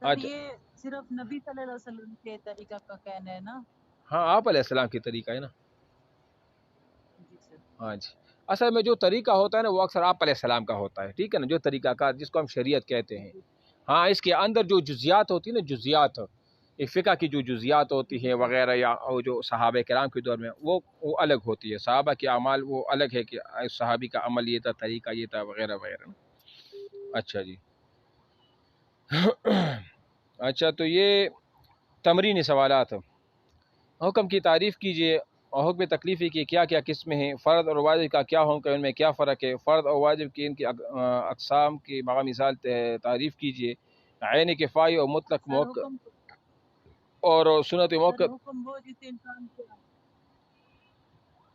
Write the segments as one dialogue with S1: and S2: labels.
S1: Sir
S2: अच्छा,
S1: ये सिर्फ नबी सल्लल्लाहु अलैहि वसल्लम के तरीका का कहना है ना?
S2: हाँ आप अलैहिस्सलाम की तरीका है ना।
S1: जी सर।
S2: हाँ जी, असल में जो तरीका होता है ना वो अक्सर आप अलैहिस्सलाम का होता है, ठीक है ना, जो तरीका का जिसको हम शरीयत कहते हैं।
S1: जी
S2: हाँ, इसके अंदर जो जुजियात होती है ना, जुजियात, एक फ़िक़्ह की जो जुजियात होती
S1: जी
S2: हैं
S1: सर।
S2: वग़ैरह, या वो जो सहाबा किराम के दौर में वो अलग होती है। सहाबा के अमाल वो अलग है कि सहाबी का अमल ये था, तरीका ये था, वग़ैरह वग़ैरह। अच्छा जी। अच्छा, तो ये तमरीनी सवालात। हुक्म की तारीफ़ कीजिए और हुक्म तकलीफ़ी की क्या क्या किस्में हैं, फ़र्द और वाजिब का क्या हुक्म है, उनमें क्या फ़र्क है, फ़र्द और वाजिब की इनकी अक़साम की मिसाल तारीफ़ कीजिए। ऐन किफ़ाई और मुतलक
S1: सर
S2: मौक़
S1: हुक्म
S2: और सुन्नत
S1: सर
S2: मौक़।
S1: हुक्म वो जिससे इंसान को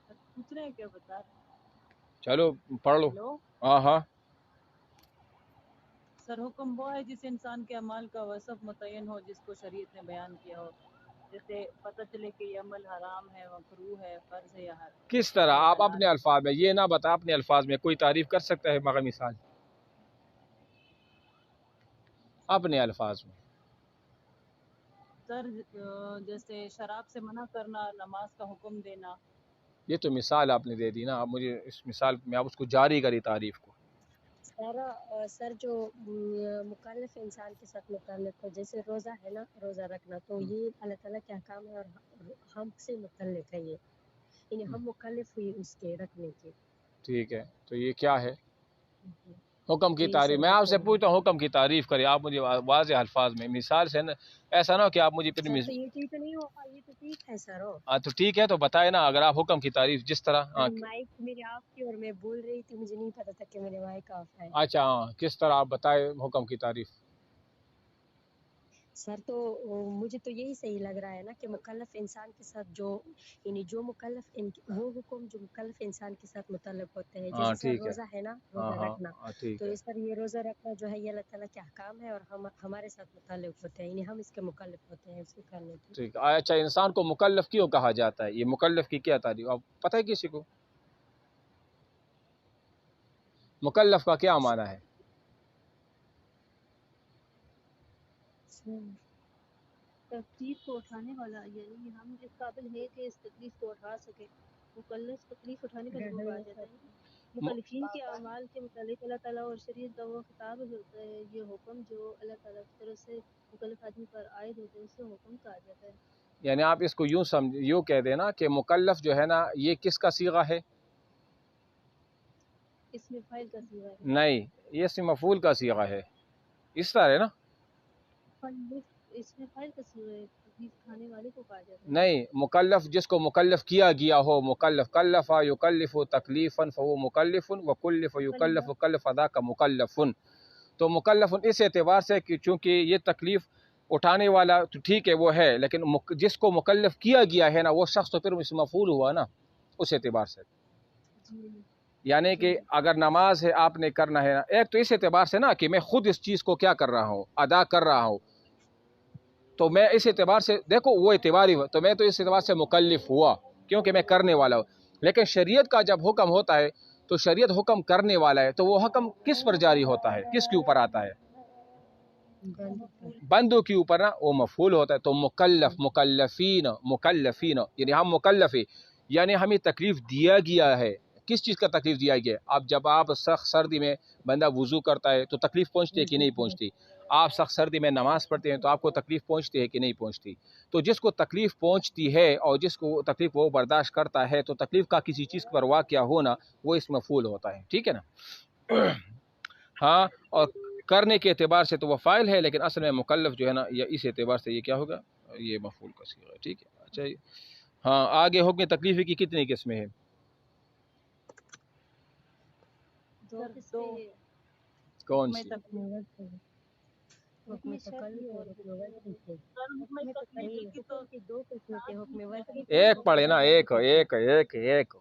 S1: पूछ रहे हैं क्या बता रहे हैं?
S2: चलो पढ़ लो।
S1: हेलो
S2: हाँ हाँ।
S1: सर हुक्म वो है जिस इंसान के अमाल का वसफ मुतय्यन हो जिसको शरीयत ने बयान किया हो, जैसे पता चले कि ये अमल हराम है, मकरूह है, फर्ज है
S2: किस तरह
S1: या
S2: आप
S1: हलाल
S2: अपने
S1: है।
S2: अल्फाज में ये ना बता, अपने अल्फाज में कोई तारीफ़ कर सकता है मगर मिसाल अपने अल्फाज में।
S1: सर जैसे शराब से मना करना, नमाज का हुक्म देना।
S2: ये तो मिसाल आपने दे दी ना, आप मुझे इस मिसाल में आप उसको जारी करी तारीफ़ को।
S3: सर जो मुकल्लफ इंसान के साथ मुतल्लिक हो, जैसे रोज़ा है ना, रोज़ा रखना, तो ये अल्लाह ताला के अहकाम है और हमसे मुतल्लिक है ये, यानी हम मुकल्लफ हुए उसके रखने के।
S2: ठीक है, तो ये क्या है हुक्म की
S3: तो ये
S2: तारीफ?
S3: सर
S2: मैं आपसे
S3: हुक्म है।
S2: पूछता हूँ हुक्म की तारीफ करिए आप मुझे वाज़ेह अल्फाज में, मिसाल से ना, ऐसा ना हो कि आप मुझे फिर
S3: सर तो ये ठीक नहीं होगा, ये तो ठीक है सर। हो
S2: हाँ तो ठीक है, तो बताए ना अगर आप हुक्म की तारीफ जिस तरह। हाँ
S3: सर माइक मेरे ऑफ थी और मैं बोल रही थी, मुझे नहीं पता था कि मेरे माइक ऑफ है।
S2: अच्छा, हाँ किस तरह आप बताए हुक्म की तारीफ।
S3: सर तो मुझे तो यही सही लग रहा है ना कि मुकल्लफ इंसान के साथ जो, यानी जो वो हुक्म जो मुकल्लफ इंसान के साथ मुतल्लिक होते हैं,
S2: हाँ
S3: जैसे सर
S2: ठीक है।
S3: रोज़ा है ना,
S2: हाँ
S3: रोज़ा
S2: हाँ
S3: रखना,
S2: हाँ ठीक
S3: तो
S2: है।
S3: इस पर ये रोज़ा रखना जो है ये अल्लाह ताला के अहकाम है और हम हमारे साथ मुतल्लिक होते हैं, यानी हम इसके मुकल्लफ होते हैं इसको करने की।
S2: ठीक है, अच्छा इंसान को मुकल्लफ क्यों कहा जाता है, ये मुकल्लफ की क्या तारीफ आप पता है किसी को? मुकल्लफ का क्या माना है?
S4: तकलीफ को उठाने वाला, यानी हम जिस काबिल है कि इस तकलीफ को उठा सके, मुकल्लफ तकलीफ उठाने का जवाब आ जाता है।
S2: मु-
S4: मुकल्लिफिन के अमाल के मुतालिक अल्लाह ताला और शरीयत का वो खिताब होता है, ये हुक्म जो अल्लाह ताला की तरफ से मुकल्लफ आदमी पर आयद होते हैं उसे हुक्म कहा जाता है।
S2: यानी आप इसको यूं कह देना कि मुकल्लफ जो है ना ये किसका सीगा है?
S4: इसमें फ़ाइल का सीगा है।
S2: नहीं, ये इसम मफूल का सीगा है, इस तरह है ना।
S4: इसमें फ़ाइल का सीगा है, तकलीफ खाने वाले को कहा जाता है।
S2: नहीं, मुकल्लफ जिसको मुकल्लफ किया गया हो, मुकल्लफ कल्लफा युकल्लिफु तकलीफन फहु मुकल्लिफुन व कुल्लिफ युकल्लिफु कल्लफ अदा का मुकल्लफुन। तो मुकल्लफुन इस एतबार से कि चूँकि ये तकलीफ़ उठाने वाला तो ठीक है वो है, लेकिन जिसको मुकल्लफ किया गया है ना वो शख्स तो फिर इसम मफूल हुआ ना उस एतबार से।
S4: जी
S2: यानी
S4: जी
S2: कि अगर नमाज है आपने करना है ना, एक तो इस एतबार से ना कि मैं खुद इस चीज़ को क्या कर रहा हूँ, अदा कर रहा हूँ, तो मैं इस एतबार से देखो वो एतबार ही हुआ, तो मैं तो इस एतबार से मुकल्लिफ हुआ क्योंकि मैं करने वाला हूँ। लेकिन शरीयत का जब हुक्म होता है तो शरीयत हुक्म करने वाला है, तो वो हुक्म किस पर जारी होता है, किसके ऊपर आता है? बंदों के ऊपर ना, वो मफूल होता है। तो मुकल्लफ, मुकल्लफीन, मुकल्लफीन यानी हम मुकल्लफ है, यानी हमें तकलीफ दिया गया है। किस चीज़ का तकलीफ दिया गया है? अब जब आप सख्त सर्दी में बंदा वुज़ू करता है तो तकलीफ पहुँचती है कि नहीं पहुँचती? आप सख्त सर्दी में नमाज़ पढ़ते हैं तो आपको तकलीफ पहुँचती है कि नहीं पहुँचती? तो जिसको तकलीफ पहुँचती है और जिसको तकलीफ वो बर्दाश्त करता है, तो तकलीफ का किसी चीज़ पर वाक़या होना वो इस मफूल होता है, ठीक है ना। हाँ, और करने के एतबार से तो वह फ़ाइल है, लेकिन असल में मुकल्लफ जो है ना या इस एतबार से ये क्या होगा, ये मफूल का सीगा है, ठीक है। अच्छा हाँ, आगे हुक्म तकलीफ़ी की कितनी किस्में हैं?
S4: दो
S1: सर
S4: किस्में
S1: दो
S4: हैं।
S2: कौन
S1: हुक्म
S2: सी?
S4: हुक्म शर्ई और हुक्म वज़नी।
S1: सर हुक्म तकलीफी की तो
S3: हुक्म की दो किस्में थे, हुक्म वज़नी
S2: एक पढ़े ना, एक एक एक एक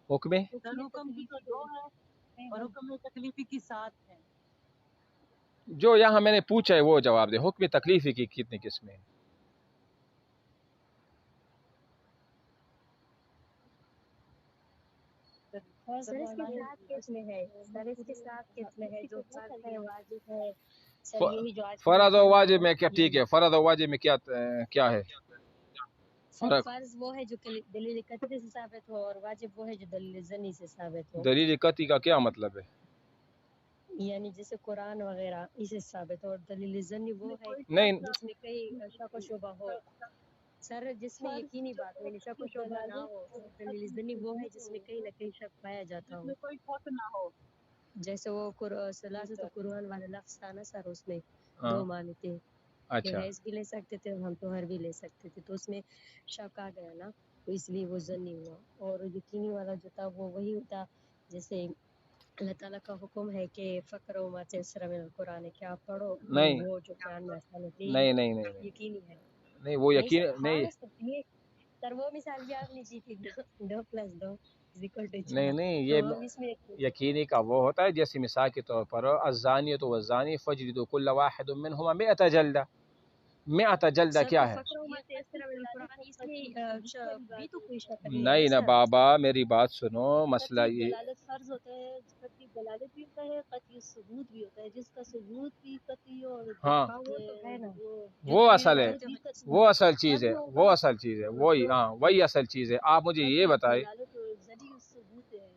S2: हुक्म।
S1: सर हुक्म की तो दो है और हुक्म तकलीफी की 7 है।
S2: जो यहाँ मैंने पूछा है वो जवाब दे, हुक्म तकलीफ़ी की कितनी किस्में हैं?
S3: सर इसके साथ किस्में है, सर इसके साथ किस्में है, जो फर्ज है, वाजिब है, सर यही जो आज की
S2: फ़र्ज़ और
S3: मिसाल
S2: वाजिब
S3: हो
S2: में क्या ठीक है, फ़र्ज़ और वाजिब में क्या है
S3: सर
S2: फ़र्क?
S3: फर्ज वो है जो दलील कतई से साबित हो और वाजिब वो है जो दलील ज़नी से साबित हो,
S2: दलील कतई का क्या मतलब है?
S3: यानी जैसे कुरान वगैरह इसे साबित हो, और दलील ज़नी वो है
S2: नहीं
S3: जिसमें कई शक व शुबा हो। सर जिसमें यकीनी बात हो, यानी शक व शुबा ना हो, और दलील ज़नी वो है जिसमें कहीं ना कहीं शक पाया जाता हो,
S1: कोई शक ना हो।
S3: जैसे वो सलासत कुरान वाला लफ्ज़ था ना सर, उसमें
S2: हाँ,
S3: दो माने थे कि
S2: अच्छा
S3: हैज़ भी ले सकते थे और हम तो हर भी ले सकते थे, तो उसमें शक आ गया ना, तो इसलिए वो ज़न्नी हुआ। और यकीनी वाला जो था वो वही होता, जैसे अल्लाह ताला का हुक्म है कि फ़क़्रो मा तयस्सरा मिनल कुरान, कि आप पढ़ो
S2: नहीं
S3: वो जो कुरान में आसान है, ये
S2: नहीं नहीं नहीं नहीं
S3: यकीनी है।
S2: नहीं वो
S3: नहीं
S2: यकीन
S3: सर,
S2: नहीं
S3: हाँ सर, ये सर वो मिसाल भी आपने दी थी, 2 + 2 =
S2: नहीं
S3: 4,
S2: नहीं
S3: तो
S2: ये
S3: हम इसमें
S2: यकीनी का वो होता है जैसे मिसाल के तौर पर अज़्ज़ानियतु वज़्ज़ानी फ़ज्लिदू कुल्ल वाहिदिन मिनहुमा मिअता जल्दा। मिअता जल्दा
S3: सर
S2: क्या
S3: तो
S2: है?
S3: फ़क़्रो मा तयस्सरा मिनल कुरान इसमें भी तो कोई शक नहीं है ना
S2: नहीं ना
S3: सर।
S2: बाबा मेरी बात सुनो, मसला
S4: कतई
S2: ये
S4: दलालत फर्ज होता है, कतई दलालत भी होता है, कतई सबूत भी होता है, जिसका सबूत भी कतई और
S2: हाँ
S3: हाँ वो तो है ना, जो
S2: वो
S3: दलील
S2: असल है,
S3: वाजिब
S4: भी
S3: है
S4: कतई
S2: वो असल चीज़
S4: फर्ज
S2: है, वो
S4: होगा,
S2: असल चीज़ है,
S4: और
S2: वही
S4: जो
S2: हाँ वही असल चीज़ है। आप मुझे ये
S4: कतई
S2: बताएं।
S4: दलालत और जली सबूत है।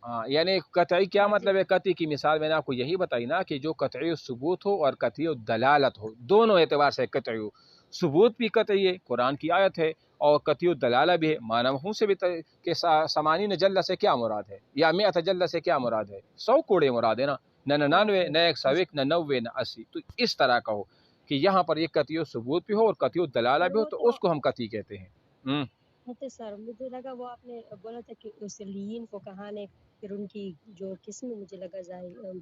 S2: हाँ यानी कतई क्या
S3: वाजिब
S2: मतलब है? कतई की मिसाल मैंने आपको यही बताई ना कि जो कतई सबूत हो और कतई दलालत हो, दोनों एतबार से कतई हो। सबूत भी कतई है, कुरान की आयत है, और कतई दलाला भी है। माना मफहूम से भी कि समानी जल्ला से क्या मुराद है, या मिअत जल्ला से क्या मुराद है? 100 कोड़े मुराद है ना, न 99 न 101 न 90 न 80। तो इस तरह का हो कि यहाँ पर ये कतई सबूत भी हो और कतई दलाला
S3: सर
S2: भी हो,
S3: वो
S2: तो
S3: तो
S2: उसको हम कतई कहते हैं।
S3: होते सर, मुझे लगा वो आपने बोला था कि उस लीन को कहाने, फिर उनकी जो किस्म मुझे लगा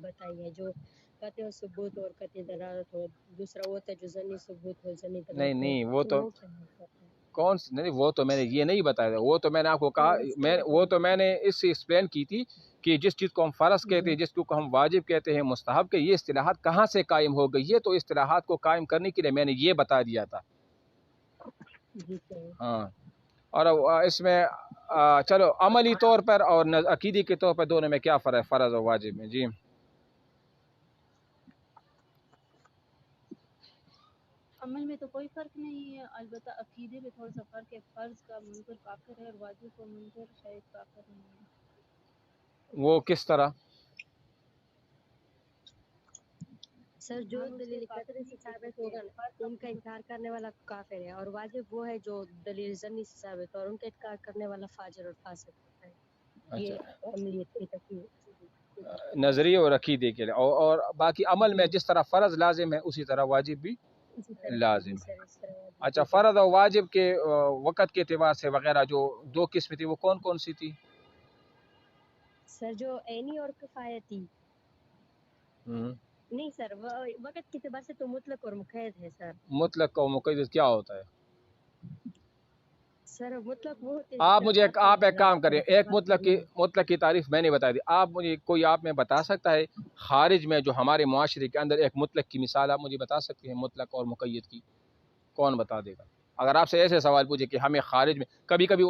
S3: बताई है, जो कतई सबूत और कतई दलालत हो, दूसरा वो होता है जो ज़नी सबूत हो, ज़नी
S2: नहीं
S3: दलालत हो,
S2: नहीं वो
S3: तो
S2: तो
S3: वो क्या है?
S2: कौन नहीं, वो तो मैंने ये नहीं बताया, वो तो मैंने आपको कहा,
S3: तो इसके
S2: मैं वो
S3: मतलब
S2: तो मैंने इससे एक्सप्लेन की थी कि जिस चीज़ को हम फ़र्ज़ कहते हैं,
S3: जी
S2: जिस चीज़ को हम वाजिब कहते हैं, मुस्तहब के, ये इस्तिलाहात कहाँ से कायम हो गई है? तो इस्तिलाहात को कायम करने के लिए मैंने ये बता दिया था।
S3: जी सर।
S2: हाँ, और इसमें चलो अमली तौर पर और अकीदी के तौर पर दोनों में क्या फ़र्क है, फ़र्ज़ और वाजिब में? जी
S4: अमल में तो कोई फ़र्क नहीं है, अलबत्ता अकीदे में थोड़ा सा फ़र्क है। फ़र्ज का मुनकर काफ़िर है और वाजिब का मुनकर शायद काफ़िर नहीं है।
S2: वो किस तरह?
S3: सर जो
S4: हम उसके
S3: दलील
S4: काफ़िर
S3: कतई से
S4: नहीं कह
S3: साबित
S4: सकते।
S3: होगा ना, उनका इनकार करने वाला काफिर है, और वाजिब वो है जो दलील ज़नी से साबित हो, और उनका इनकार करने वाला फाजिर और फासिक होता है। ये
S2: अच्छा,
S3: अमलियत की तकलीफ।
S2: नज़रिए और अकीदे के लिए, और बाकी अमल में
S3: जी
S2: जिस तरह फ़र्ज़ लाजिम है उसी तरह वाजिब भी
S3: इसी तरह जी
S2: लाजिम है।
S3: सर, इस तरह वाजिब
S2: अच्छा,
S3: भी है।
S2: फ़र्ज़ और वाजिब के वक़्त के एतबार से वग़ैरह जो दो किस्में थी वो कौन कौन सी थी?
S3: सर जो ऐनी और किफायती, नहीं सर, वक़्त के एतबार से तो मुतलक और मुक़य्यद है सर।
S2: मुतलक और मुक़य्यद क्या होता है?
S3: सर मुतलक वो होते हैं
S2: आप
S3: जिसमें
S2: मुझे
S3: ख़ास
S2: आप एक
S3: लफ्ज़
S2: काम करिए, एक
S3: नहीं है।
S2: मुतलक की तारीफ़ मैंने बता दी, आप मुझे कोई आप में बता सकता है ख़ारिज में जो हमारे मुआशरे के अंदर एक मुतलक की मिसाल आप मुझे बता सकते हैं, मुतलक और मुक़य्यद की? कौन बता देगा? अगर आपसे ऐसे सवाल पूछे कि हमें ख़ारिज में कभी-कभी